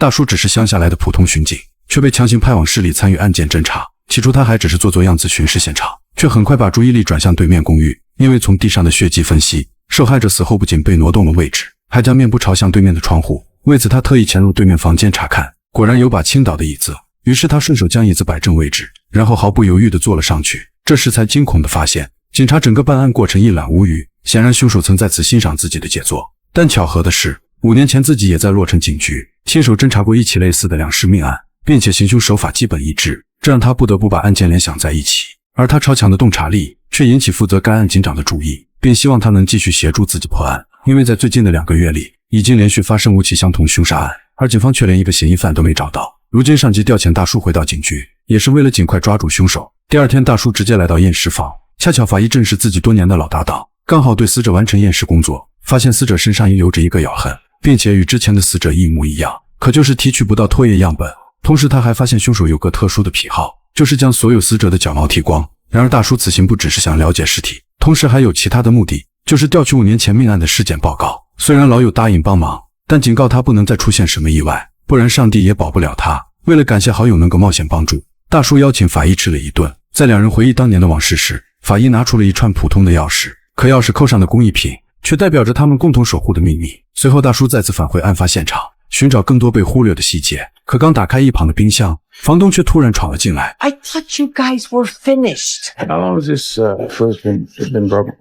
大叔只是乡下来的普通巡警，却被强行派往市里参与案件侦查。起初他还只是做样子巡视现场，却很快把注意力转向对面公寓，因为从地上的血迹分析，受害者死后不仅被挪动了位置，还将面部朝向对面的窗户。为此他特意潜入对面房间查看，果然有把倾倒的椅子，于是他顺手将椅子摆正位置，然后毫不犹豫地坐了上去。这时才惊恐地发现，警察整个办案过程一览无余，显然凶手曾在此欣赏自己的杰作。但巧合的是，5年前自己也在洛城警局亲手侦查过一起类似的2尸命案，并且行凶手法基本一致，这让他不得不把案件联想在一起。而他超强的洞察力却引起负责该案警长的注意，并希望他能继续协助自己破案，因为在最近的2个月里，已经连续发生5起相同凶杀案，而警方却连一个嫌疑犯都没找到。如今上级调遣大叔回到警局，也是为了尽快抓住凶手。第二天，大叔直接来到验尸房，恰巧法医正是自己多年的老搭档，刚好对死者完成验尸工作，发现死者身上也有着一个咬痕，并且与之前的死者一模一样，可就是提取不到唾液样本。同时他还发现凶手有个特殊的癖好，就是将所有死者的脚毛剃光。然而大叔此行不只是想了解尸体，同时还有其他的目的，就是调取5年前命案的尸检报告。虽然老友答应帮忙，但警告他不能再出现什么意外，不然上帝也保不了他。为了感谢好友能够冒险帮助，大叔邀请法医吃了一顿。在2人回忆当年的往事时，法医拿出了一串普通的钥匙，可钥匙扣上的工艺品却代表着他们共同守护的秘密。随后大叔再次返回案发现场，寻找更多被忽略的细节，可刚打开一旁的冰箱，房东却突然闯了进来。 I thought you guys were finished. How long has this fridge been broken?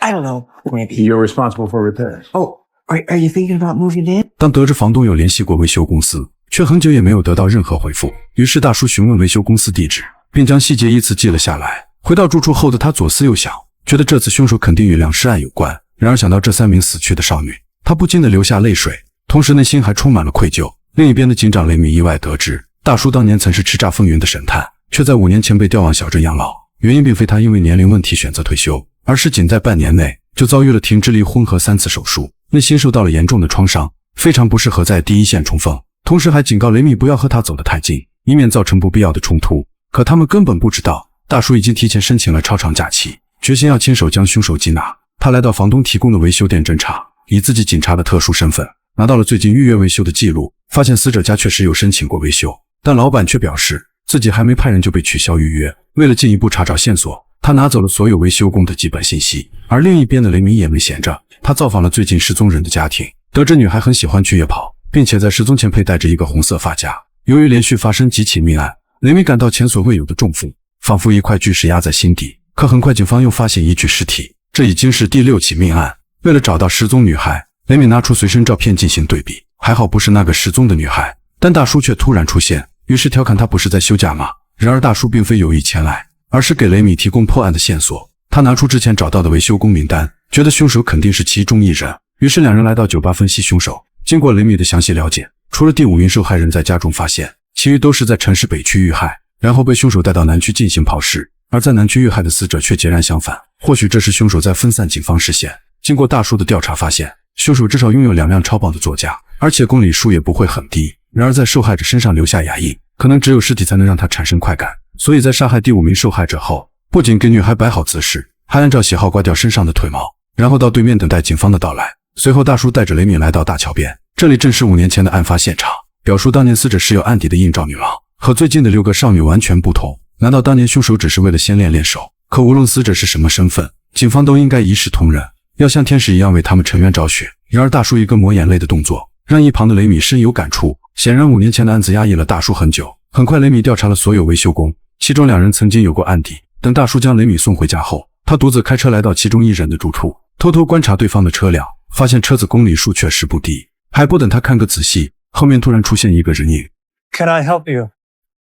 I don't know, maybe. You're responsible for repairs. Oh, are you thinking about moving in? 当得知房东有联系过维修公司，却很久也没有得到任何回复，于是大叔询问维修公司地址，并将细节依次记了下来。回到住处后的他左思右想，觉得这次凶手肯定与2尸案有关。然而想到这3名死去的少女，他不禁地流下泪水，同时内心还充满了愧疚。另一边的警长雷米意外得知，大叔当年曾是叱咤风云的神探，却在5年前被调往小镇养老。原因并非他因为年龄问题选择退休，而是仅在半年内就遭遇了停职离婚和3次手术，内心受到了严重的创伤，非常不适合在第一线冲锋。同时还警告雷米不要和他走得太近，以免造成不必要的冲突。可他们根本不知道，大叔已经提前申请了超长假期，决心要亲手将凶手缉拿。他来到房东提供的维修店侦查，以自己警察的特殊身份拿到了最近预约维修的记录，发现死者家确实有申请过维修，但老板却表示自己还没派人就被取消预约。为了进一步查找线索，他拿走了所有维修工的基本信息。而另一边的雷米也没闲着，他造访了最近失踪人的家庭，得知女孩很喜欢去夜跑，并且在失踪前佩戴着一个红色发夹。由于连续发生几起命案，雷米感到前所未有的重负，仿佛一块巨石压在心底。可很快警方又发现一具尸体，这已经是第6起命案。为了找到失踪女孩，雷米拿出随身照片进行对比，还好不是那个失踪的女孩，但大叔却突然出现，于是调侃他不是在休假吗？然而大叔并非有意前来，而是给雷米提供破案的线索。他拿出之前找到的维修工名单，觉得凶手肯定是其中一人，于是2人来到酒吧分析凶手。经过雷米的详细了解，除了第5名受害人在家中发现，其余都是在城市北区遇害，然后被凶手带到南区进行抛尸。而在南区遇害的死者却截然相反，或许这是凶手在分散警方视线。经过大叔的调查发现，凶手至少拥有2辆超棒的座驾，而且公里数也不会很低。然而在受害者身上留下牙印，可能只有尸体才能让他产生快感。所以在杀害第5名受害者后，不仅给女孩摆好姿势，还按照喜好刮掉身上的腿毛，然后到对面等待警方的到来。随后大叔带着雷米来到大桥边，这里正是5年前的案发现场。表述当年死者是有案底的映照女郎，和最近的6个少女完全不同。难道当年凶手只是为了先练手？可无论死者是什么身份，警方都应该一视同仁，要像天使一样为他们沉冤昭雪。然而大叔一个抹眼泪的动作，让一旁的雷米深有感触。显然5年前的案子压抑了大叔很久。很快雷米调查了所有维修工，其中2人曾经有过案底。等大叔将雷米送回家后，他独自开车来到其中1人的住处，偷偷观察对方的车辆，发现车子公里数确实不低。还不等他看个仔细，后面突然出现一个人影。 Can I help you?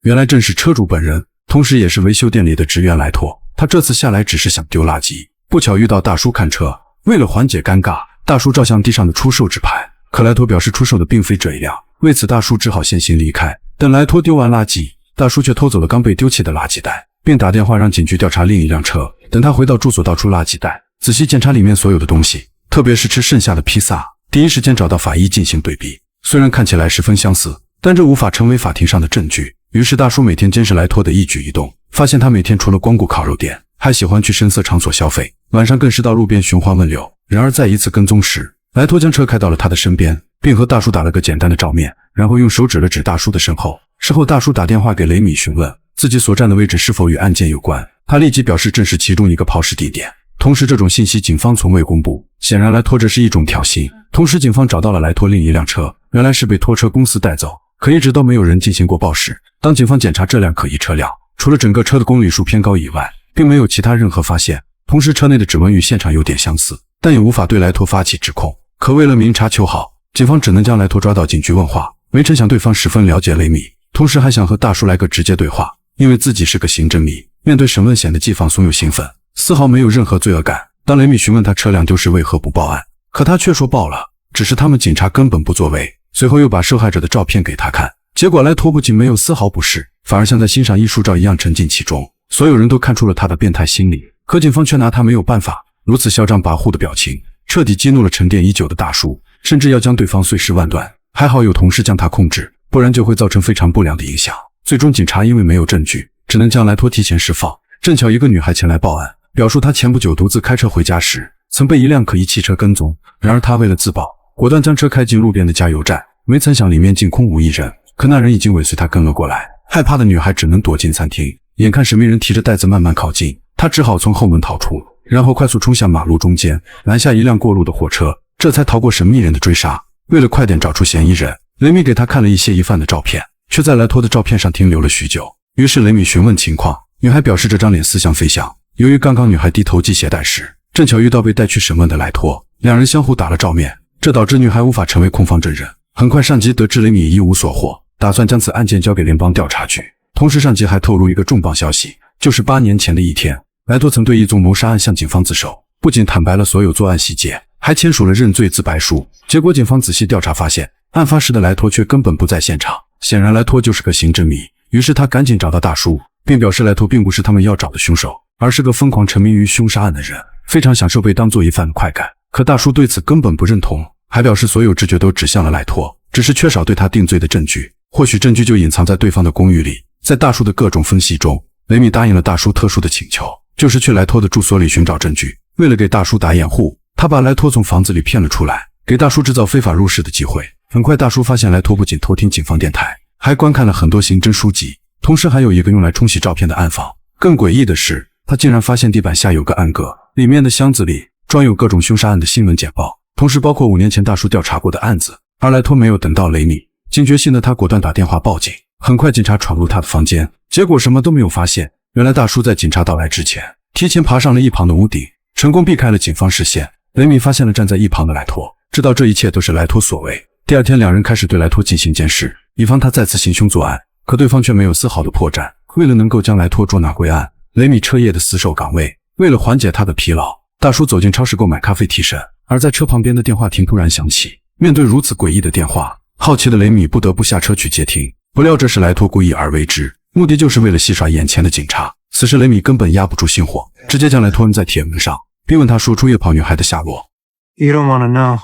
原来正是车主本人，同时也是维修店里的职员莱托。他这次下来只是想丢垃圾，不巧遇到大叔看车。为了缓解尴尬，大叔照向地上的出售纸牌，可莱托表示出售的并非这一辆，为此大叔只好先行离开。等莱托丢完垃圾，大叔却偷走了刚被丢弃的垃圾袋，并打电话让警局调查另一辆车。等他回到住所，倒出垃圾袋，仔细检查里面所有的东西，特别是吃剩下的披萨，第一时间找到法医进行对比。虽然看起来十分相似，但这无法成为法庭上的证据。于是大叔每天监视莱托的一举一动，发现他每天除了光顾烤肉店，还喜欢去声色场所消费，晚上更是到路边寻花问柳。然而在一次跟踪时，莱托将车开到了他的身边，并和大叔打了个简单的照面，然后用手指了指大叔的身后。事后大叔打电话给雷米询问自己所站的位置是否与案件有关，他立即表示正是其中一个抛尸地点。同时这种信息警方从未公布，显然来拖这是一种挑衅。同时警方找到了来拖另一辆车，原来是被拖车公司带走，可一直都没有人进行过报失。当警方检查这辆可疑车辆，除了整个车的公里数偏高以外，并没有其他任何发现。同时车内的指纹与现场有点相似，但也无法对来拖发起指控。可为了明察秋毫，警方只能将来拖抓到警局问话。没成想对方十分了解雷米，同时还想和大叔来个直接对话，因为自己是个刑侦迷，面对审问显得既放松又兴奋，丝毫没有任何罪恶感。当雷米询问他车辆丢失为何不报案，可他却说报了，只是他们警察根本不作为。随后又把受害者的照片给他看，结果来拖不仅没有丝毫不适，反而像在欣赏艺术照一样沉浸其中。所有人都看出了他的变态心理，可警方却拿他没有办法。如此嚣张跋扈的表情彻底激怒了沉淀已久的大叔，甚至要将对方碎尸万段。还好有同事将他控制，不然就会造成非常不良的影响。最终警察因为没有证据，只能将来拖提前释放。正巧一个女孩前来报案，表述她前不久独自开车回家时曾被一辆可疑汽车跟踪，然而她为了自保，果断将车开进路边的加油站，没曾想里面竟空无一人，可那人已经尾随她跟了过来。害怕的女孩只能躲进餐厅，眼看神秘人提着袋子慢慢靠近，她只好从后门逃出，然后快速冲向马路中间，拦下一辆过路的货车，这才逃过神秘人的追杀。为了快点找出嫌疑人，雷米给他看了一些疑犯的照片，却在来拖的照片上停留了许久。于是雷米询问情况，女孩表示这张脸似像非像。由于刚刚女孩低头系鞋带时，正巧遇到被带去审问的来拖，两人相互打了照面，这导致女孩无法成为控方证人。很快上级得知雷米一无所获，打算将此案件交给联邦调查局。同时上级还透露一个重磅消息，就是8年前的一天，莱托曾对一宗谋杀案向警方自首，不仅坦白了所有作案细节，还签署了认罪自白书。结果警方仔细调查发现，案发时的莱托却根本不在现场。显然莱托就是个刑侦迷，于是他赶紧找到大叔，并表示莱托并不是他们要找的凶手，而是个疯狂沉迷于凶杀案的人，非常享受被当作疑犯的快感。可大叔对此根本不认同，还表示所有直觉都指向了莱托，只是缺少对他定罪的证据，或许证据就隐藏在对方的公寓里。在大叔的各种分析中，雷米答应了大叔特殊的请求，就是去莱托的住所里寻找证据。为了给大叔打掩护，他把莱托从房子里骗了出来，给大叔制造非法入室的机会。很快大叔发现莱托不仅偷听警方电台，还观看了很多刑侦书籍，同时还有一个用来冲洗照片的暗房。更诡异的是，他竟然发现地板下有个暗格，里面的箱子里装有各种凶杀案的新闻简报，同时包括5年前大叔调查过的案子。而莱托没有等到雷米，警觉性的他果断打电话报警。很快警察闯入他的房间，结果什么都没有发现。原来大叔在警察到来之前，提前爬上了一旁的屋顶，成功避开了警方视线。雷米发现了站在一旁的莱托，知道这一切都是莱托所为。第二天两人开始对莱托进行监视，以防他再次行凶作案，可对方却没有丝毫的破绽。为了能够将莱托捉拿归案，雷米彻夜的死守岗位。为了缓解他的疲劳，大叔走进超市购买咖啡提神，而在车旁边的电话亭突然响起。面对如此诡异的电话，好奇的雷米不得不下车去接听，不料这是莱托故意而为之，目的就是为了戏耍眼前的警察。此时雷米根本压不住心火，直接将莱托摁在铁门上，并问他说出夜跑女孩的下落。 You don't want to know.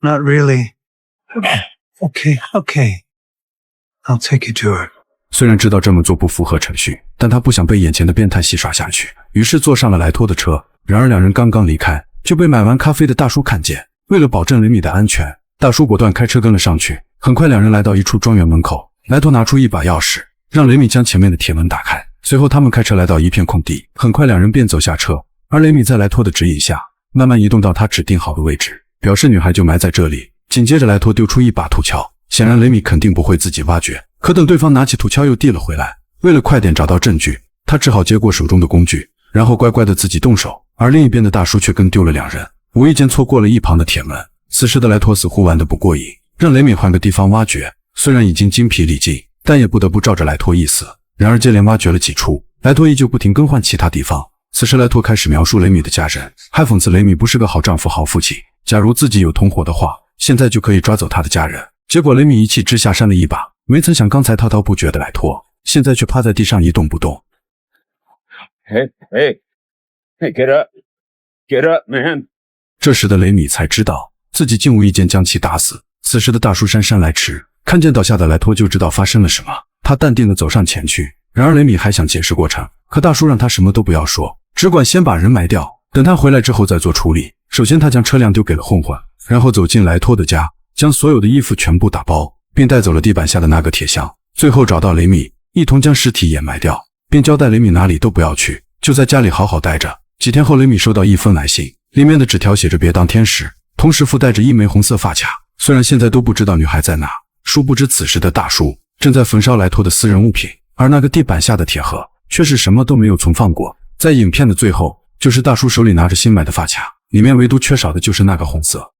Not really. Okay. I'll take you to her. 虽然知道这么做不符合程序，但他不想被眼前的变态戏耍下去，于是坐上了莱托的车。然而两人刚刚离开，就被买完咖啡的大叔看见。为了保证雷米的安全，大叔果断开车跟了上去。很快两人来到一处庄园门口，莱托拿出一把钥匙，让雷米将前面的铁门打开。随后他们开车来到一片空地，很快两人便走下车，而雷米在莱托的指引下，慢慢移动到他指定好的位置，表示女孩就埋在这里。紧接着莱托丢出一把土锹，显然雷米肯定不会自己挖掘，可等对方拿起土锹又递了回来。为了快点找到证据，他只好接过手中的工具，然后乖乖的自己动手。而另一边的大叔却跟丢了两人，无意间错过了一旁的铁门。此时的莱托似乎玩得不过瘾，让雷米换个地方挖掘。虽然已经精疲力尽，但也不得不照着莱托意思。然而接连挖掘了几处，莱托依旧不停更换其他地方。此时莱托开始描述雷米的家人，还讽刺雷米不是个好丈夫好父亲，假如自己有同伙的话，现在就可以抓走他的家人。结果雷米一气之下扇了一把，没曾想刚才滔滔不绝的莱托，现在却趴在地上一动不动。Hey, get up, man. 这时的雷米才知道自己竟无意间将其打死。此时的大叔姗姗来迟，看见倒下的莱托就知道发生了什么，他淡定地走上前去。然而雷米还想解释过程，可大叔让他什么都不要说，只管先把人埋掉，等他回来之后再做处理。首先他将车辆丢给了混混，然后走进莱托的家，将所有的衣服全部打包，并带走了地板下的那个铁箱。最后找到雷米，一同将尸体掩埋掉，并交代雷米哪里都不要去，就在家里好好待着。几天后，雷米收到一封来信，里面的纸条写着别当天使，同时附带着一枚红色发卡。虽然现在都不知道女孩在哪，殊不知此时的大叔正在焚烧莱托的私人物品，而那个地板下的铁盒却是什么都没有存放过。在影片的最后，就是大叔手里拿着新买的发卡，里面唯独缺少的就是那个红色。